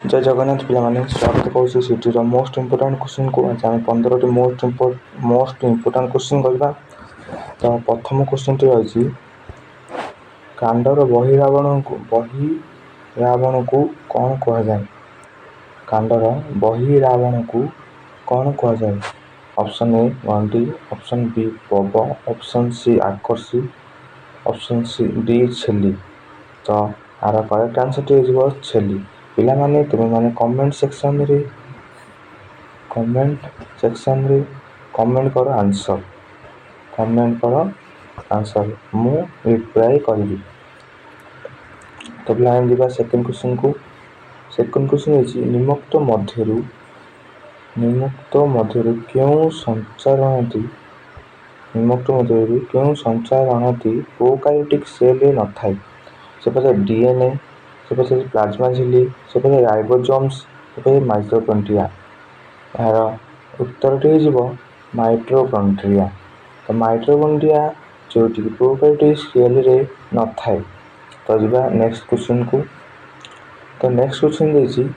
जय जगन्नाथ पिलामाने स्वागत करुछु सिटीर most important question को आज आम 15 मोस्ट इंपोर्टेंट क्वेश्चन करबा। तो प्रथम क्वेश्चन टी अछि कांडर बहिरावण को कौन कहा जाए। कांडर बहिरावण को कौन कहा जाए। ऑप्शन ए गंडी, ऑप्शन बी पब, ऑप्शन सी आकर्षी, ऑप्शन सी डी छेली। तो आर करेक्ट आंसर टी हो छेली। पिला माने तुम माने कमेंट सेक्शन रे कमेंट करो आंसर। कमेंट करो आंसर मु रिप्लाई करिवि। तो पिला हम दिबा सेकंड क्वेश्चन को। सेकंड क्वेश्चन है निम्नोक्त मध्यरु क्यों संचारणती प्रोकार्योटिक सेल रे न थाए। से पछे डीएनए, से पछे प्लाज्मा झिल्ली, से पछे राइबोसोम्स, से पछे माइटोकॉन्ड्रिया। यार उत्तर टी हो माइटोकॉन्ड्रिया। तो माइटोकॉन्ड्रिया जो प्रोकार्योटिक सेल रे न थाए। तो जिबा नेक्स्ट क्वेश्चन को। तो नेक्स्ट क्वेश्चन देछि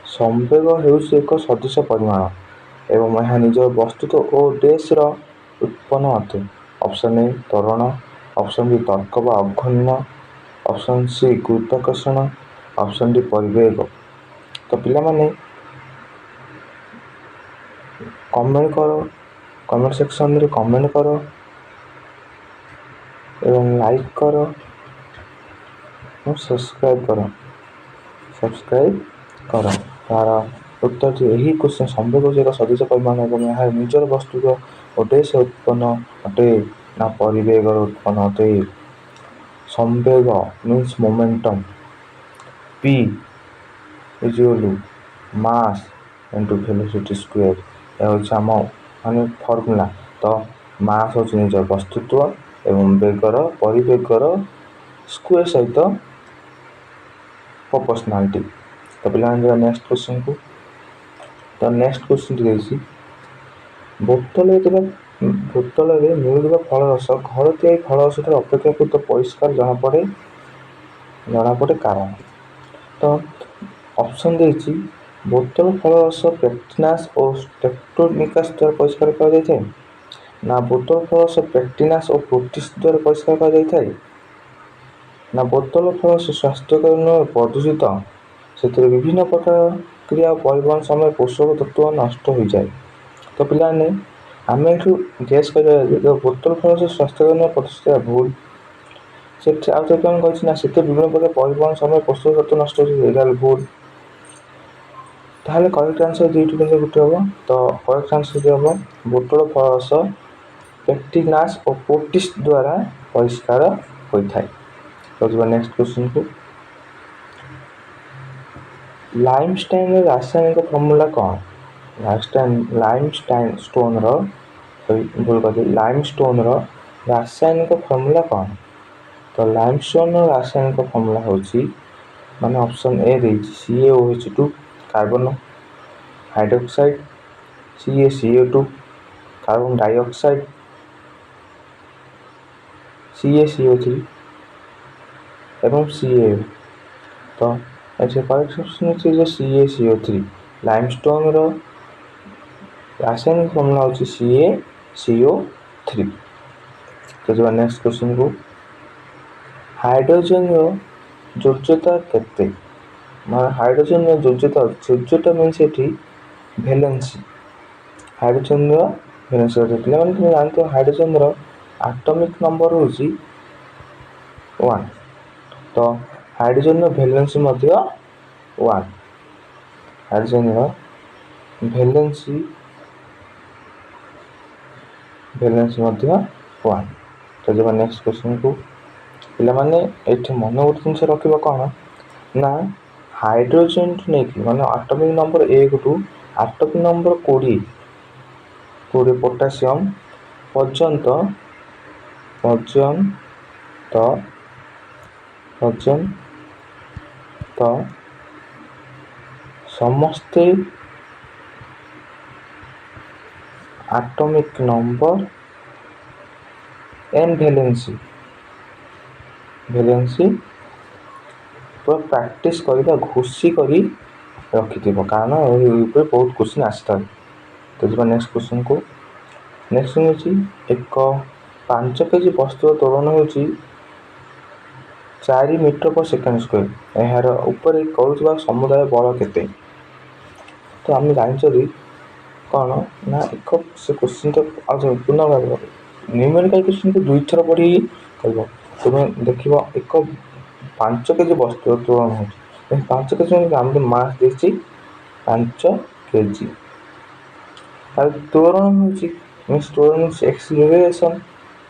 संवेग हेउछि एक सदृश परिमाण एवं यह निज वस्तुत्व और देश रो उत्पन्न अटे। ऑप्शन ए त्वरण, ऑप्शन बी तर्क बा अघन्य, ऑप्शन सी गुरुत्वाकर्षण, ऑप्शन डी परिवेग। तो पिला माने कमेंट करो, कमेंट सेक्शन रे कमेंट करो एवं लाइक करो और सब्सक्राइब करो। तार उत्तर टी यही क्वेश्चन संवेग एक सदृश परिमाण एवं यह निजर वस्तुत्व और देश उत्पन्न अटे ना परिवेग उत्पन्न अटे। संवेग means momentum. P equal to mass into velocity square. यह होछि हम माने फार्मूला। तो मास होछि निजर वस्तुत्व एवं वेगर परिवेगर स्क्वायर सहित प्रोपोर्शनलिटी। तो पिला नेक्स्ट क्वेश्चन को। तो नेक्स्ट क्वेश्चन देछि बोतल रे मिलुवा फल रस घर तैयारी फल रस अपेक्षाकृत परिष्कार जଣା पड़े कारण। तो ऑप्शन देछि बोतल फल रस पेक्टिनास और स्ट्रेप्टोनिकास द्वारा परिष्कार करा जाय छै ना बोतल फल रस पेक्टिनास और प्रोटिस द्वारा परिष्कार करा जाय छै ना बोतल फल रस स्वास्थ्यकर प्रदूषित से विभिन्न प्रकार क्रिया परिवहन समय पोषक तत्व नष्ट हो जाए। तो पिला ने आम गैस कर बोतल फल रस स्वास्थ्यकर प्रदूषित भूल से विभिन्न प्रकार परिवहन समय पोषक तत्व नष्ट हो भूल। ताहले करेक्ट आंसर दुईटी गोटे हम। तो करेक्ट आंसर हम बोतल फल रस पेक्टिनास और प्रोटिस द्वारा परिष्कार होता है। तो नेक्स्ट क्वेश्चन को। लाइमस्टोन रासायनिक फॉर्मूला कौन। लाइमस्टोन रासायनिक फॉर्मूला कौन। तो लाइमस्टोन रासायनिक फॉर्मूला होछि माने ऑप्शन ए देछि CaOH2 carbon hydroxide, CaCO2 carbon dioxide, CaCO3 एवं CaO। तो ऐसे करेक्ट ऑप्शन है CaCO3। लाइमस्टोन रो रासायनिक फॉर्मूला होछि CaCO3। तो जो नेक्स्ट क्वेश्चन को। हाइड्रोजन रो जोर्जता केते। माने हाइड्रोजन रो जोर्जता मींस एठी वैलेंसी। हाइड्रोजन रो वैलेंसी माने तुम जानते हो हाइड्रोजन रो एटॉमिक नंबर होछि 1। तो हाइड्रोजन रो वैलेंसी मध्ये 1। हाइड्रोजन रो वैलेंसी मध्ये 1। तो जब नेक्स्ट क्वेश्चन को। पिला माने एठी मन गोटे जिंस रखिबो कोन ना हाइड्रोजन नै कि माने atomic number 1 to atomic number 20 potassium पर्यंत समस्ते एटॉमिक नंबर एन वैलेंसी पूरा प्रैक्टिस करिबा घोषी करी ରଖିଥିବ, କାରଣ ଏହି ଉପରେ ବହୁତ କ୍ୱେଶ୍ଚିନ୍ ଆସିଥାଏ। ତ ଯିବା ନେକ୍ସଟ କ୍ୱେଶ୍ଚିନ୍କୁ। ନେକ୍ସଟ ହେଉଛି 5 କେଜି ବସ୍ତୁର ତ୍ୱରଣ ହେଉଛି 4 ମିଟର per ସେକେଣ୍ଡ ସ୍କୋୟାର। ଏହାର ଉପରେ କରୁଥିବା ସମୁଦାୟ ବଳ କେତେ? ତ ଆମେ ଜାଣିଛନ୍ତି କ'ଣ ନା ସେ କ୍ୱେଶ୍ଚିନ୍ଟା ପୁନର୍ବାର ନ୍ୟୁମେରିକାଲ କ୍ୱେଶ୍ଚିନ୍କୁ 2 ଥର ପଢ଼ି କହିବ। ତୁମେ ଦେଖିବ 5 କେଜି ବସ୍ତୁର ତ୍ୱରଣ ହେଉଛି 5 କେଜି, ଆମକୁ ମାସ୍ ଦେଇଛି 5 କେଜି। ତାର ତ୍ୱରଣ ହେଉଛି acceleration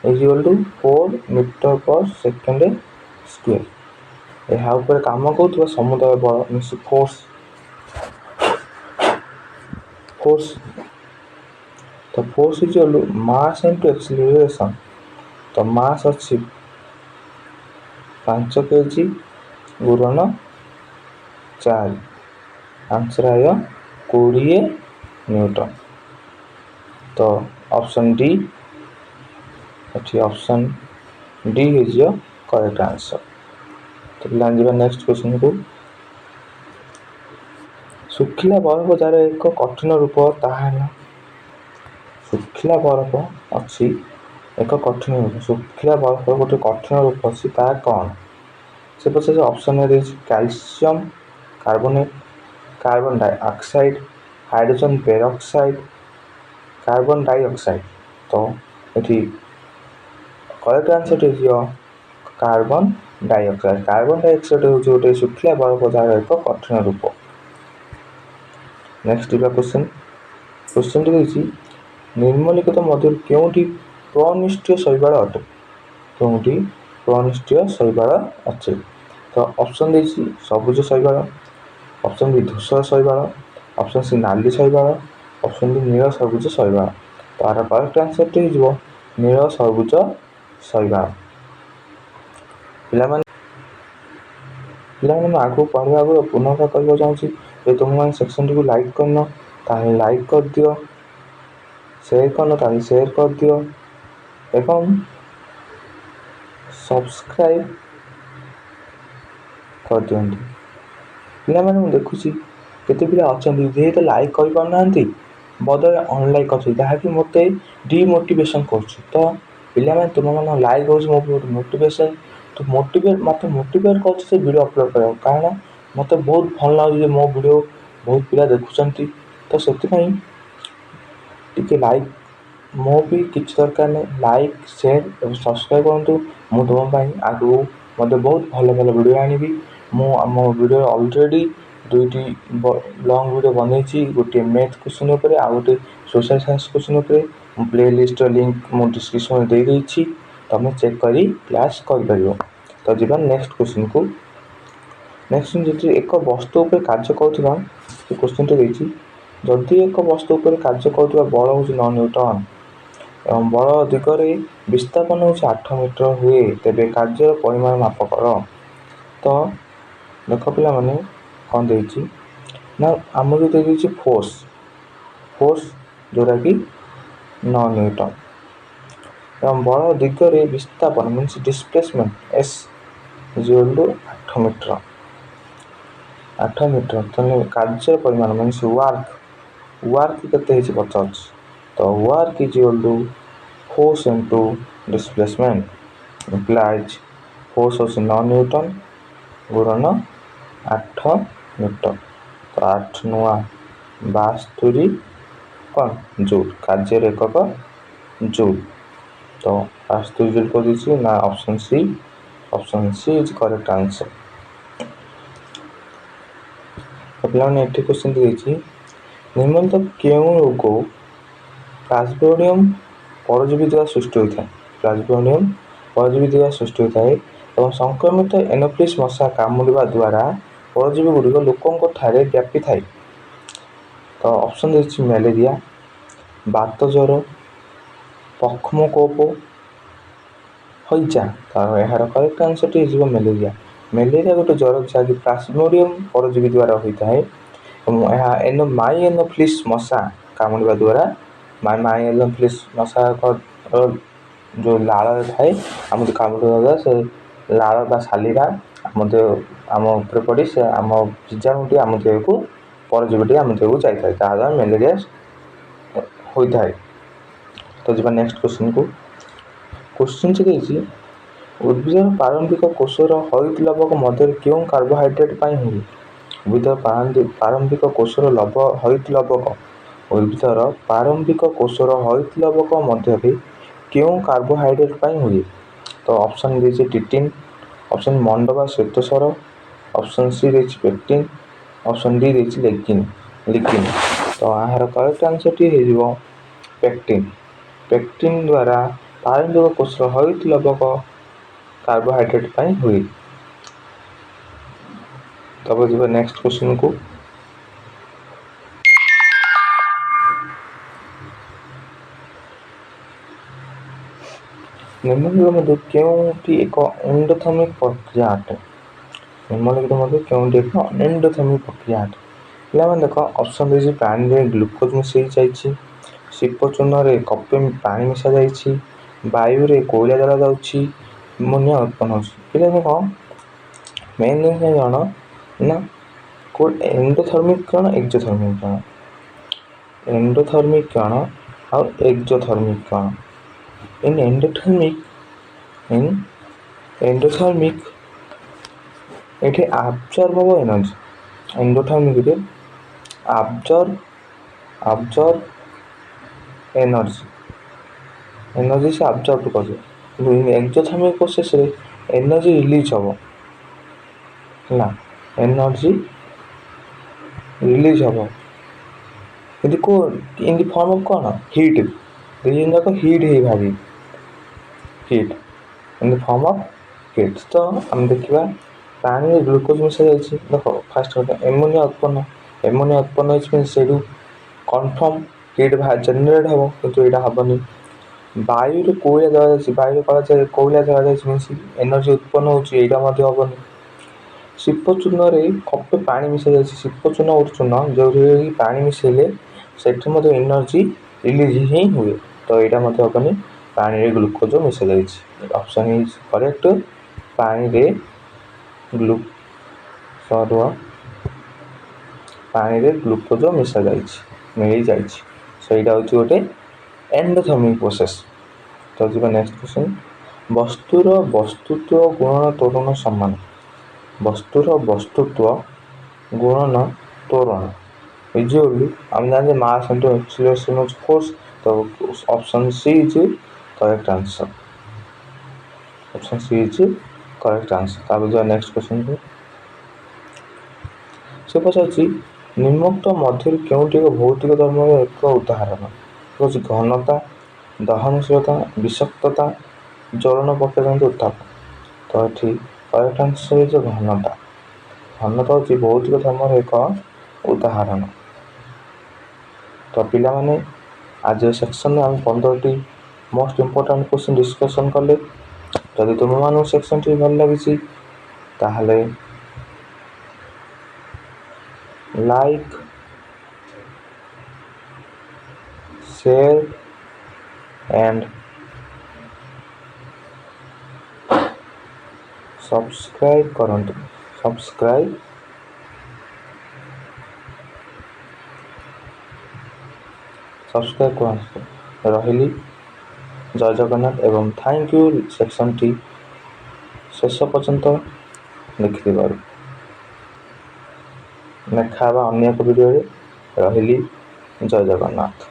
equal to 4 metre per second square. ଏହା ଉପରେ କାମ କରୁଥିବା ସମୁଦାୟ ବଳ ଫୋର୍ସ। ତ force equal to mass into acceleration. ତ ମାସ୍ ଅଛି 5 କେଜି ଗୁଣନ 4, ଆନ୍ସର ଆଇବ 20 ନ୍ୟୁଟନ। ତ ଅପସନ୍ ଡି, ଏଠି ଅପସନ୍ ଡି ହେଇଯିବ କରେକ୍ଟ ଆନ୍ସର। ତ ପିଲାମାନେ ଯିବା ନେକ୍ସଟ କ୍ୱେଶ୍ଚିନ୍କୁ। ଶୁଖିଲା ବରଫ ଯାହାର ଏକ କଠିନ ରୂପ ତାହା ହେଲା। ଶୁଖିଲା ବରଫ ଅଛି ଏକ କଠିନ ରୂପ, ଶୁଖିଲା ବରଫର ଗୋଟେ କଠିନ ରୂପ ଅଛି, ତାହା କ'ଣ? ସେ ପଚାରିଛି ଅପସନ୍ ଦେଇଛି calcium carbonate, carbon dioxide, hydrogen peroxide, carbon dioxide. ତ ଏଠି କରେକ୍ଟ ଆନ୍ସରଟି ହେଇଯିବ କାର୍ବନ ଡାଇଅକ୍ସାଇଡ୍। କାର୍ବନ ଡାଇଅକ୍ସାଇଡ୍ ହେଉଛି ଗୋଟେ ଶୁଖିଲା ବରଫ ଯାହାର ଏକ କଠିନ ରୂପ। ନେକ୍ସଟ ଯିବା କ୍ୱେଶ୍ଚିନ୍ଟି ଦେଇଛି ନିମ୍ନଲିଖିତ ମଧ୍ୟରୁ କେଉଁଠି ପ୍ରନିଷ୍ଠୀୟ ଶୈବାଳ ଅଟେ? କେଉଁଠି ପ୍ରନିଷ୍ଠୀୟ ଶୈବାଳ ଅଛି? ତ ଅପସନ୍ ଦେଇଛି ସବୁଜ ଶୈବାଳ, ଅପସନ୍ ବି ଧୂସର ଶୈବାଳ, ଅପସନ୍ ସି ନାଲି ଶୈବାଳ, ଅପସନ୍ ଡି ନୀଳ ସବୁଜ ଶୈବାଳ। ତାର କରେକ୍ଟ ଆନ୍ସରଟି ହେଇଯିବ ନୀଳ ସବୁଜ ଶୈବାଳ। ପିଲାମାନେ ମୁଁ ଆଗକୁ ପଢ଼ିବା ଆଗରୁ ପୁନର୍ବାର କରିବାକୁ ଚାହୁଁଛି, ଯଦି ତୁମେମାନେ ସେକ୍ସନଟିକୁ ଲାଇକ୍ କରିନ ତାହେଲେ ଲାଇକ୍ କରିଦିଅ, ସେୟାର କରିନ ତାହେଲେ ସେୟାର କରିଦିଅ ଏବଂ ସବସ୍କ୍ରାଇବ୍ କରିଦିଅନ୍ତୁ। ପିଲାମାନେ ମୁଁ ଦେଖୁଛି କେତେ ପିଲା ଅଛନ୍ତି ଯେହେତୁ ଲାଇକ୍ କରିପାରୁନାହାନ୍ତି, ବଦଳରେ ଅନଲାଇକ୍ କରୁଛନ୍ତି, ଯାହାକି ମୋତେ ଡିମୋଟିଭେସନ୍ କରୁଛି। ତ ପିଲାମାନେ ତୁମମାନଙ୍କ ଲାଇକ୍ ହେଉଛି ମୋ ମୋଟିଭେସନ୍, ମୋତେ ମୋଟିଭେଟ୍ କରୁଛି ସେ ଭିଡ଼ିଓ ଅପଲୋଡ଼ କରିବାକୁ, କାରଣ ମୋତେ ବହୁତ ଭଲ ଲାଗୁଛି ଯେ ମୋ ଭିଡ଼ିଓ ବହୁତ ପିଲା ଦେଖୁଛନ୍ତି। ତ ସେଥିପାଇଁ ଟିକେ ଲାଇକ୍, ମୁଁ ବି କିଛି ଦରକାର ନାହିଁ, ଲାଇକ୍ ସେୟାର ଏବଂ ସବସ୍କ୍ରାଇବ୍ କରନ୍ତୁ। ମୁଁ ତୁମ ପାଇଁ ଆଗକୁ ମଧ୍ୟ ବହୁତ ଭଲ ଭଲ ଭିଡ଼ିଓ ଆଣିବି। ମୁଁ ଆମ ଭିଡ଼ିଓ ଅଲରେଡ଼ି 2ଟି ଲଙ୍ଗ୍ ଭିଡ଼ିଓ ବନେଇଛି, ଗୋଟିଏ ମ୍ୟାଥ୍ କ୍ୱେଶ୍ଚିନ୍ ଉପରେ ଆଉ ଗୋଟେ ସୋସିଆଲ୍ ସାଇନ୍ସ କ୍ୱେଶ୍ଚିନ୍ ଉପରେ। ମୁଁ ପ୍ଲେ ଲିଷ୍ଟର ଲିଙ୍କ୍ ମୁଁ ଡିସ୍କ୍ରିପ୍ସନ୍ରେ ଦେଇଦେଇଛି, ତୁମେ ଚେକ୍ କରି କ୍ଲାସ୍ କରିପାରିବ। ତ ଯିବା ନେକ୍ସଟ କ୍ୱେଶ୍ଚିନ୍କୁ। ନେକ୍ସଟ ଯଦି ଏକ ବସ୍ତୁ ଉପରେ କାର୍ଯ୍ୟ କରୁଥିବା ସେ କ୍ୱେଶ୍ଚିନ୍ଟି ଦେଇଛି ଯଦି ଏକ ବସ୍ତୁ ଉପରେ କାର୍ଯ୍ୟ କରୁଥିବା ବଳ ହେଉଛି 9 ନ୍ୟୁଟନ ଏବଂ ବଳ ଦିଗରେ ବିସ୍ଥାପନ ହେଉଛି 8 ମିଟର ହୁଏ, ତେବେ କାର୍ଯ୍ୟର ପରିମାଣ ମାପ କର। ତ ଦେଖ ପିଲାମାନେ କ'ଣ ଦେଇଛି ନା ଆମକୁ ଦେଇଛି ଫୋର୍ସ ଯେଉଁଟାକି 9 ନ୍ୟୁଟନ ଏବଂ ବଳ ଦିଗରେ ବିସ୍ଥାପନ means displacement S equal to 8 metre. ତାହେଲେ କାର୍ଯ୍ୟର ପରିମାଣ ମିନ୍ସ ୱାର୍କ କେତେ ହେଇଛି ପଚାରୁଛି। ତ work equal to force into displacement implies force ହେଉଛି 9 ନ୍ୟୁଟନ ଗୁଣନ 8 ମିଟର। ତ 8 ନୂଆ 72 କ'ଣ ଜୁଲ୍, କାର୍ଯ୍ୟର ଏକକ ଜୁଲ୍। ତ 72 ଜୁଲ୍ କରିଦେଇଛି ନା option C is correct answer. ପିଲାମାନେ ଏଠି କ୍ୱେଶ୍ଚିନ୍ ଦେଇଛି ନିମ୍ନଲିଖିତ କେଉଁ ରୋଗ ପ୍ଲାଜମୋଡ଼ିୟମ୍ ପରଜୀବୀ ଦ୍ୱାରା ସୃଷ୍ଟି ହୋଇଥାଏ ଏବଂ ସଂକ୍ରମିତ ଏନୋଫିଲିସ୍ ମଶା କାମୁଡ଼ିବା ଦ୍ୱାରା ପରଜୀବୀ ଗୁଡ଼ିକ ଲୋକଙ୍କ ଠାରେ ବ୍ୟାପିଥାଏ। ତ ଅପସନ୍ ଦେଇଛି ମ୍ୟାଲେରିଆ, ବାତ ଜ୍ୱର, ପକ୍ଷ୍ମକୋପ, ହଇଜା। ତ ଏହାର କରେକ୍ଟ ଆନ୍ସରଟି ହେଇଯିବ ମ୍ୟାଲେରିଆ। ମ୍ୟାଲେରିଆ ଗୋଟେ ଜ୍ୱର ଯାହାକି ପ୍ଲାଜମୋଡ଼ିୟମ୍ ପରଜୀବୀ ଦ୍ୱାରା ହୋଇଥାଏ ଏବଂ ଏହା ମାଇ ଏନୋଫିଲିସ୍ ମଶା କାମୁଡ଼ିବା ଦ୍ୱାରା ମାଇ ଏନୋଫିଲିସ୍ ମଶାଙ୍କ ଯେଉଁ ଲାଳରେ ଥାଏ ଆମକୁ କାମୁଡ଼ିବା ଦ୍ୱାରା ସେ ଲାଳ ବା ସାଲିରା ଆମ ଉପରେ ପଡ଼ି ସେ ଆମ ବୀଜାଣୁଟି ଆମ ଦେହକୁ ପରଜୀବୀଟି ଆମ ଦେହକୁ ଯାଇଥାଏ, ତାହାଦ୍ୱାରା ମ୍ୟାଲେରିଆ ହୋଇଥାଏ। ତ ଯିବା ନେକ୍ସଟ କ୍ୱେଶ୍ଚିନ୍କୁ। କ୍ୱେଶ୍ଚିନ୍ଟି ଦେଇଛି ଉଦ୍ଭିଦର ପ୍ରାରମ୍ଭିକ କୋଷର ହଇତ ଲବକ ମଧ୍ୟରେ କେଉଁ କାର୍ବୋହାଇଡ୍ରେଟ୍ ପାଇଁ ହୁଏ? ଉଦ୍ଭିଦର ପ୍ରାରମ୍ଭିକ କୋଷର ହଇତ ଲବକ ଉଦ୍ଭିଦର ପ୍ରାରମ୍ଭିକ କୋଷର ହଇତ ଲବକ ମଧ୍ୟରେ କେଉଁ କାର୍ବୋହାଇଡ୍ରେଟ୍ ପାଇଁ ହୁଏ? ତ ଅପସନ୍ ଦେଇଛି ଟିଟିନ୍, ଅପସନ୍ ମଣ୍ଡ ବା ଶ୍ୱେତସାର, ଅପସନ୍ ସି ଦେଇଛି ପେକ୍ଟିନ୍, ଅପସନ୍ ଡି ଦେଇଛି ଲିଗ୍ନିନ୍। ତ ଏହାର କରେକ୍ଟ ଆନ୍ସର୍ଟି ହେଇଯିବ ପେକ୍ଟିନ୍। ପେକ୍ଟିନ୍ ଦ୍ୱାରା ପ୍ରାରମ୍ଭିକ କୋଷର ହଇତ ଲବକ କାର୍ବୋହାଇଡ୍ରେଟ୍ ପାଇଁ ହୁଏ। ତାପରେ ଯିବା ନେକ୍ସଟ କ୍ୱେଶ୍ଚିନ୍କୁ। ନିମ୍ନଲିଖିତ ମଧ୍ୟରୁ କେଉଁଟି ଏକ ଏଣ୍ଡୋଥର୍ମିକ୍ ପ୍ରକ୍ରିୟା ଅଟେ? ନିମ୍ନଲିଖିତ ମଧ୍ୟରୁ କେଉଁଟି ଏକ ଏଣ୍ଡୋଥର୍ମିକ୍ ପ୍ରକ୍ରିୟା ଅଟେ? ପିଲାମାନେ ଦେଖ, ଅପସନ୍ ଦେଇଛି ପାଣିରେ ଗ୍ଲୁକୋଜ୍ ମିଶାଇ ଯାଇଛି, ଶିପ ଚୂର୍ଣ୍ଣରେ କପେ ପାଣି ମିଶାଯାଇଛି, ବାୟୁରେ କୋଇଲା ଜଳାଯାଉଛି, ଆମୋନିଆ ଉତ୍ପନ୍ନ ହେଉଛି। ପିଲାମାନେ କ'ଣ ମେନ୍ ଜିନିଷ କ'ଣ ନା ଏଣ୍ଡୋଥର୍ମିକ୍ କ'ଣ ଏକ୍ସୋଥର୍ମିକ୍ କ'ଣ? ଏଣ୍ଡୋଥର୍ମିକ୍ କ'ଣ ଆଉ ଏକ୍ସୋଥର୍ମିକ୍ କ'ଣ? ଏଣ୍ଡୋଥର୍ମିକ୍ ଏଠି ଆବଜର୍ଭ ହେବ ଏନର୍ଜି। ଏଣ୍ଡୋଥର୍ମିକ୍ରେ ଆବଜର୍ଭ ଏନର୍ଜି ସେ ଆବଜର୍ଭ କରିବ। କିନ୍ତୁ ଏକ୍ସୋଥର୍ମିକ୍ ପ୍ରୋସେସ୍ରେ ଏନର୍ଜି ରିଲିଜ୍ ହେବ ହେଲା, ଏନର୍ଜି ରିଲିଜ୍ ହେବ। କିନ୍ତୁ ଇନ୍ ଦି ଫର୍ମ ଅଫ୍ କ'ଣ? ହିଟ୍। ଦୁଇ ଯାକ ହିଟ୍ ହେଇ ବାହାରିବ, heat in the form of heat. ତ ଆମେ ଦେଖିବା ପାଣିରେ ଗ୍ଲୁକୋଜ୍ ମିଶାଯାଇଛି। ଦେଖ ଫାଷ୍ଟ କଥା ଏମୋନିଆ ଉତ୍ପନ୍ନ ହେଇଛି, ସେଇଠୁ କନଫର୍ମ ହିଟ୍ ଜେନେରେଟ୍ ହେବ, କିନ୍ତୁ ଏଇଟା ହେବନି। ବାୟୁରେ କୋଇଲା ଜଳାଯାଇଛି, କୋଇଲା ଜଳାଯାଇଛି ମିନ୍ସ ଏନର୍ଜି ଉତ୍ପନ୍ନ ହେଉଛି, ଏଇଟା ମଧ୍ୟ ହେବନି। ଶିପ ଚୂର୍ଣ୍ଣରେ କପେ ପାଣି ମିଶାଯାଇଛି, ଶିପ ଚୂର୍ଣ୍ଣ ଗୋଟେ ଚୂର୍ଣ୍ଣ ଯେଉଁଥିରେ ପାଣି ମିଶାଇଲେ ସେଠି ମଧ୍ୟ ଏନର୍ଜି ରିଲିଜ୍ ହିଁ ହୁଏ, ତ ଏଇଟା ମଧ୍ୟ ହେବନି। ପାଣିରେ ଗ୍ଲୁକୋଜ୍ ମିଶାଯାଇଛି। Option is correct. ପାଣିରେ ଗ୍ଲୁକୋଜ୍ ମିଳିଯାଇଛି, ସେଇଟା ହେଉଛି ଗୋଟେ ଏଣ୍ଡୋଥର୍ମିକ୍ ପ୍ରୋସେସ୍। ତ ଯିବା ନେକ୍ସଟ କ୍ୱେଶ୍ଚନ୍। ବସ୍ତୁର ବସ୍ତୁତ୍ୱ ଗୁଣନ ତ୍ୱରଣ ସମାନ। ବସ୍ତୁର ବସ୍ତୁତ୍ୱ ଗୁଣନ ତ୍ୱରଣ ୟୁଜୁଆଲି ଆମେ ଜାଣିଛେ ମାସ୍ ଇଣ୍ଟୁ ଆକ୍ସିଲରେସନ୍ ହେଉଛି ଫୋର୍ସ। ତ option C is correct answer. Option C is correct answer. ତାପରେ ଯିବା ନେକ୍ସଟ କ୍ୱେଶ୍ଚନ୍କୁ। ସେ ପଚାରୁଛି ନିମ୍ନୋକ୍ତ ମଧ୍ୟରୁ କେଉଁଟି ଏକ ଭୌତିକ ଧର୍ମର ଏକ ଉଦାହରଣ? ହେଉଛି ଘନତା, ଦହନଶୀଳତା, ବିଷାକ୍ତତା, ଜ୍ୱଳନ ପ୍ରକ୍ରିୟା ଉତ୍ତାପ। ତ ଏଠି କରେକ୍ଟ ଆନ୍ସର୍ ହେଉଛି ଘନତା। ଘନତା ହେଉଛି ଭୌତିକ ଧର୍ମର ଏକ ଉଦାହରଣ। ତ ପିଲାମାନେ ଆଜିର ସେକ୍ସନ୍ରେ ଆମେ 15ଟି ମୋଷ୍ଟ ଇମ୍ପୋର୍ଟାଣ୍ଟ କ୍ୱେଶ୍ଚନ୍ ଡିସ୍କସନ୍ କଲେ। ଯଦି ତୁମମାନଙ୍କୁ ସେକ୍ସନ୍ଟି ଭଲ ଲାଗିଛି ତାହେଲେ ଲାଇକ୍, ସେୟାର and ସବସ୍କ୍ରାଇବ୍ କରନ୍ତୁ। ସବସ୍କ୍ରାଇବ୍ କରନ୍ତୁ। ରହିଲି, ଜୟ ଜଗନ୍ନାଥ ଏବଂ ଥ୍ୟାଙ୍କ ୟୁ ସେକ୍ସନ୍ଟି ଶେଷ ପର୍ଯ୍ୟନ୍ତ ଦେଖିଥିବାରୁ। ଦେଖା ହେବା ଅନ୍ୟ ଏକ ଭିଡ଼ିଓରେ। ରହିଲି, ଜୟ ଜଗନ୍ନାଥ।